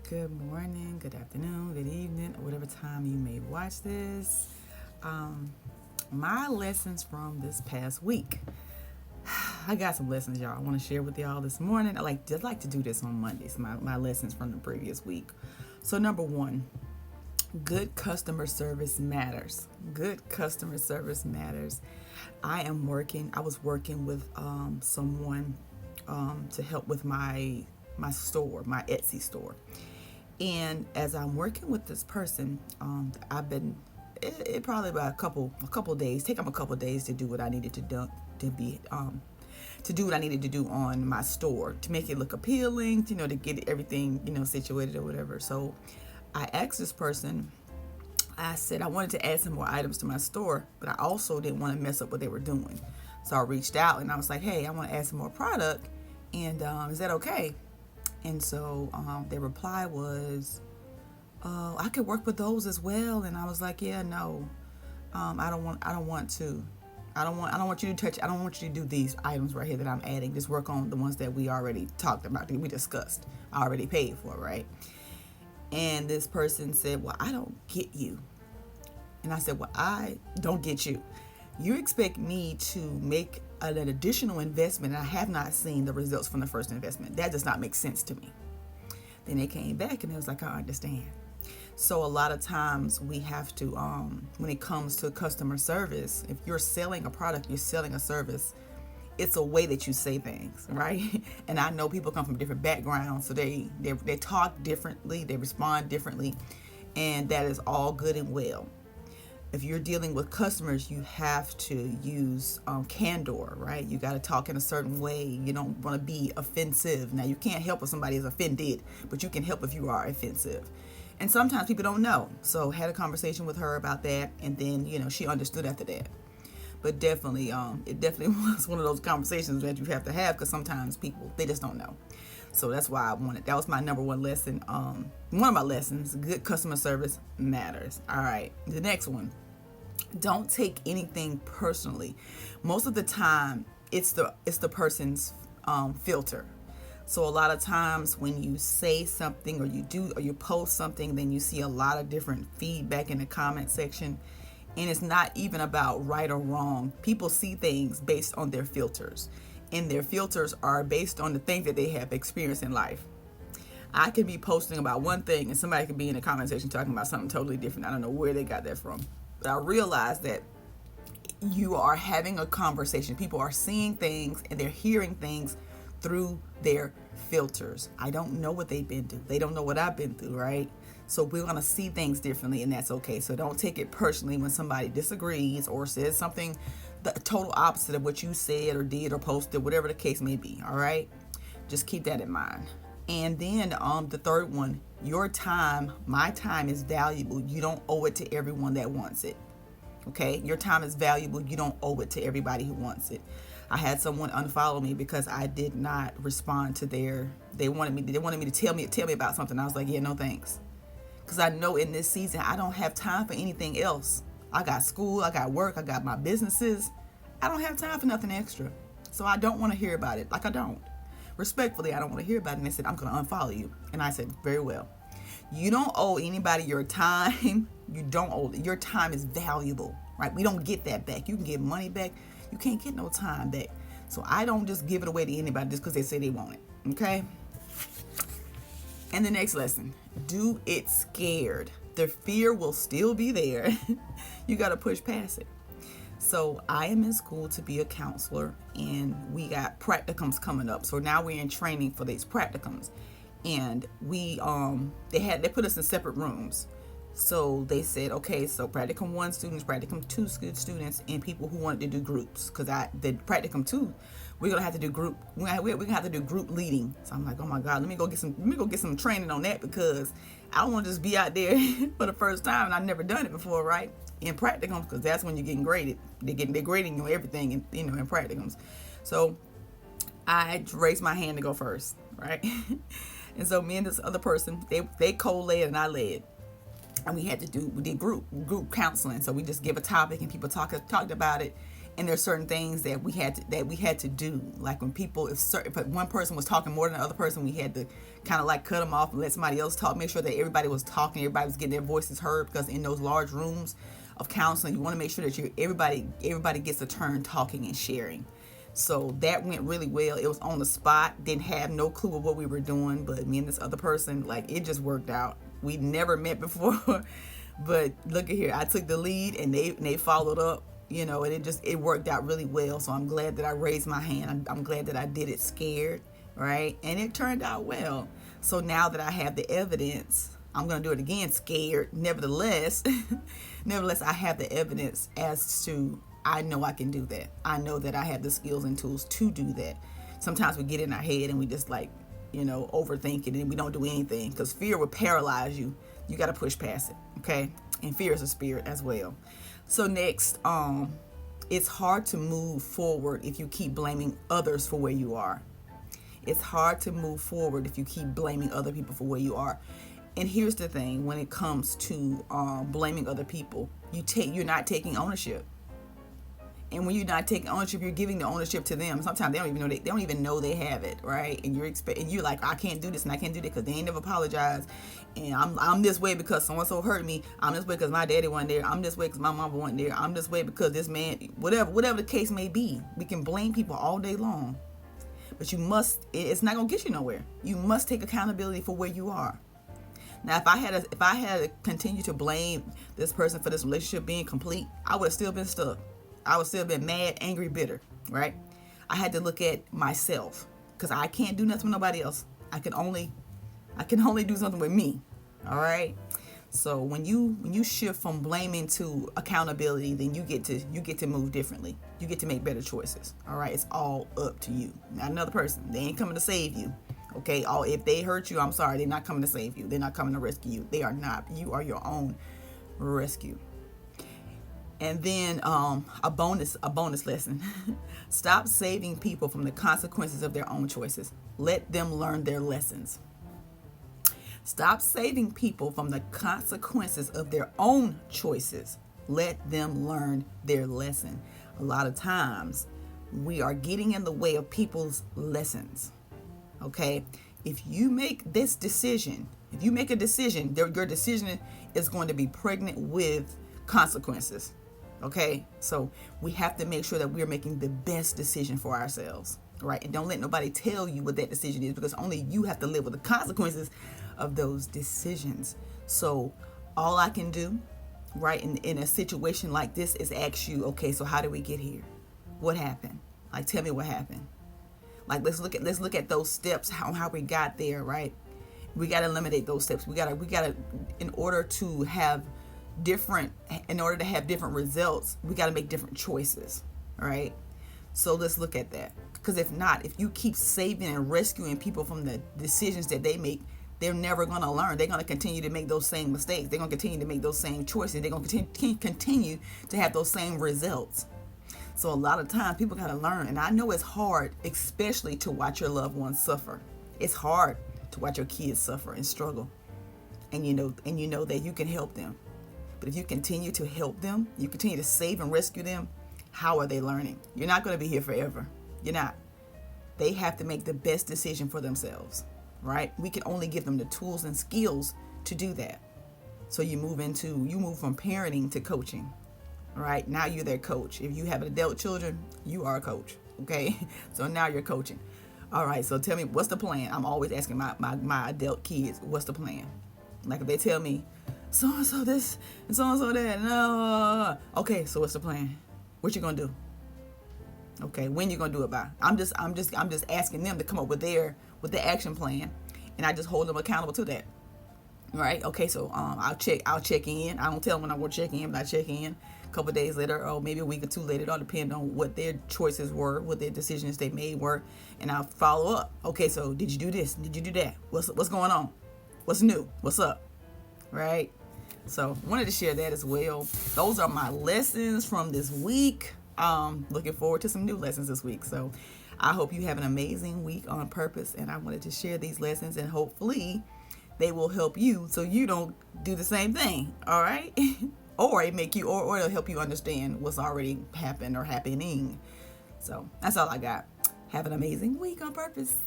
Good morning, good afternoon, good evening, or whatever time you may watch this. Um, my lessons from this past week. I got some lessons, y'all. I want to share with y'all this morning. I like to do this on Mondays. My lessons from the previous week. So number one, good customer service matters. Good customer service matters. I was working with someone to help with my store, my Etsy store. And as I'm working with this person, I've been it probably about a couple days. Take them a couple days to do what I needed to do to be to do what I needed to do on my store to make it look appealing, to get everything situated or whatever. So I asked this person. I said I wanted to add some more items to my store, but I also didn't want to mess up what they were doing. So I reached out and I was like, "Hey, I want to add some more product, and is that okay?" And so their reply was, "Oh, I could work with those as well." And I was like, "Yeah, no, I don't want to. I don't want you to touch. I don't want you to do these items right here that I'm adding. Just work on the ones that we already talked about, that we discussed. I already paid for, right?" And this person said, "Well, I don't get you." And I said, "Well, I don't get you. You expect me to make an additional investment, and I have not seen the results from the first investment. That does not make sense to me." Then they came back and it was like, "I understand." So a lot of times we have to, when it comes to customer service, if you're selling a product, you're selling a service, it's a way that you say things, right? And I know people come from different backgrounds, so they talk differently, they respond differently, and that is all good and well. If you're dealing with customers, you have to use candor, right? You got to talk in a certain way. You don't want to be offensive. Now, you can't help if somebody is offended, but you can help if you are offensive. And sometimes people don't know. So had a conversation with her about that, and then she understood after that. But definitely, it definitely was one of those conversations that you have to have, because sometimes people, they just don't know. So that's why I wanted. That was my number one lesson. One of my lessons: good customer service matters. All right, the next one: don't take anything personally. Most of the time, it's the person's filter. So a lot of times when you say something or you post something, then you see a lot of different feedback in the comment section. And it's not even about right or wrong. People see things based on their filters. And their filters are based on the things that they have experienced in life. I could be posting about one thing and somebody could be in the comment section talking about something totally different. I don't know where they got that from. But I realized that you are having a conversation. People are seeing things and they're hearing things through their filters. I don't know what they've been through. They don't know what I've been through, right? So we're going to see things differently, and that's okay. So don't take it personally when somebody disagrees or says something the total opposite of what you said or did or posted, whatever the case may be, all right? Just keep that in mind. And then the third one, your time, my time is valuable. You don't owe it to everyone that wants it. Okay? Your time is valuable. You don't owe it to everybody who wants it. I had someone unfollow me because I did not respond to they wanted me to tell me about something. I was like, "Yeah, no thanks." Because I know in this season I don't have time for anything else. I got school, I got work, I got my businesses. I don't have time for nothing extra. So I don't want to hear about it. Like, I don't. Respectfully, I don't want to hear about it. And they said, "I'm going to unfollow you." And I said, "Very well." You don't owe anybody your time. You don't owe it. Your time is valuable, right? We don't get that back. You can get money back. You can't get no time back. So I don't just give it away to anybody just because they say they want it. Okay? And the next lesson: do it scared. The fear will still be there. You got to push past it. So I am in school to be a counselor, and we got practicums coming up. So now we're in training for these practicums, and they put us in separate rooms. So they said, okay, so practicum 1 students, practicum 2 students, and people who wanted to do groups. Because the practicum 2, we're gonna have to do group. We're gonna have to do group leading. So I'm like, oh my God, let me go get some training on that, because I don't want to just be out there for the first time, and I've never done it before, right? In practicums, because that's when you're getting graded. They're grading you everything, in practicums. So I raised my hand to go first, right? And so me and this other person, they co-led and I led. And we did group counseling. So we just give a topic and people talked about it. And there's certain things that we had to do. Like when people, if one person was talking more than the other person, we had to kind of like cut them off and let somebody else talk. Make sure that everybody was talking, everybody was getting their voices heard, because in those large rooms of counseling, you want to make sure that everybody gets a turn talking and sharing. So that went really well. It was on the spot. Didn't have no clue of what we were doing, but me and this other person, like, it just worked out. We never met before, but look at here. I took the lead, and they followed up. And it worked out really well. So I'm glad that I raised my hand. I'm glad that I did it scared, right? And it turned out well. So now that I have the evidence, I'm going to do it again scared. Nevertheless, I have the evidence as to, I know I can do that. I know that I have the skills and tools to do that. Sometimes we get in our head and we just overthink it, and we don't do anything, because fear will paralyze you. You got to push past it, okay? And fear is a spirit as well. So next, it's hard to move forward if you keep blaming others for where you are. It's hard to move forward if you keep blaming other people for where you are. And here's the thing: when it comes to blaming other people, you're not taking ownership. And when you're not taking ownership, you're giving the ownership to them. Sometimes they don't even know they have it, right? And you're like, I can't do this and I can't do that because they ain't never apologized. And I'm this way because so and so hurt me. I'm this way because my daddy wasn't there. I'm this way because my mama wasn't there. I'm this way because this man, whatever the case may be. We can blame people all day long, but it's not gonna get you nowhere. You must take accountability for where you are. Now, if I had to continue to blame this person for this relationship being complete, I would have still been stuck. I would still have been mad, angry, bitter, right? I had to look at myself, because I can't do nothing with nobody else. I can only do something with me, all right? So when you shift from blaming to accountability, then you get to move differently. You get to make better choices, all right? It's all up to you, not another person. They ain't coming to save you, okay? If they hurt you, I'm sorry, they're not coming to save you. They're not coming to rescue you. They are not. You are your own rescue. And then a bonus lesson. Stop saving people from the consequences of their own choices. Let them learn their lessons. Stop saving people from the consequences of their own choices. Let them learn their lesson. A lot of times we are getting in the way of people's lessons. Okay? If you make a decision, your decision is going to be pregnant with consequences. Okay, so we have to make sure that we're making the best decision for ourselves, right? And don't let nobody tell you what that decision is, because only you have to live with the consequences of those decisions. So all I can do, right, in a situation like this is ask you, okay, so how did we get here? What happened? Like, tell me what happened. Like, let's look at those steps, how we got there, right? We got to eliminate those steps. We got to, in order to have different results, we got to make different choices, right? So let's look at that, because if you keep saving and rescuing people from the decisions that they make, they're never going to learn. They're going to continue to make those same mistakes. They're going to continue to make those same choices. They're going to continue to have those same results. So a lot of times people got to learn, and I know it's hard, especially to watch your loved ones suffer. It's hard to watch your kids suffer and struggle, and you know that you can help them. But if you continue to help them, you continue to save and rescue them, how are they learning? You're not going to be here forever. You're not. They have to make the best decision for themselves, right? We can only give them the tools and skills to do that. So you move from parenting to coaching, right? Now you're their coach. If you have adult children, you are a coach, okay? So now you're coaching. All right, so tell me, what's the plan? I'm always asking my adult kids, what's the plan? Like, if they tell me, so-and-so this and so-and-so that, no. Okay, so what's the plan? What you gonna do? Okay, when you gonna do it by? I'm just asking them to come up with the action plan, and I just hold them accountable to that. Right? Okay, so I'll check in. I don't tell them when I'm gonna check in, but I check in a couple of days later, or maybe a week or two later. It all depends on what their choices were, what their decisions they made were, and I'll follow up. Okay, so did you do this? Did you do that? What's going on? What's new? What's up? Right? So wanted to share that as well. Those are my lessons from this week. Looking forward to some new lessons this week. So I hope you have an amazing week on purpose, and I wanted to share these lessons, and hopefully they will help you so you don't do the same thing. All right. or it make you, or it'll help you understand what's already happened or happening. So that's all I got. Have an amazing week on purpose.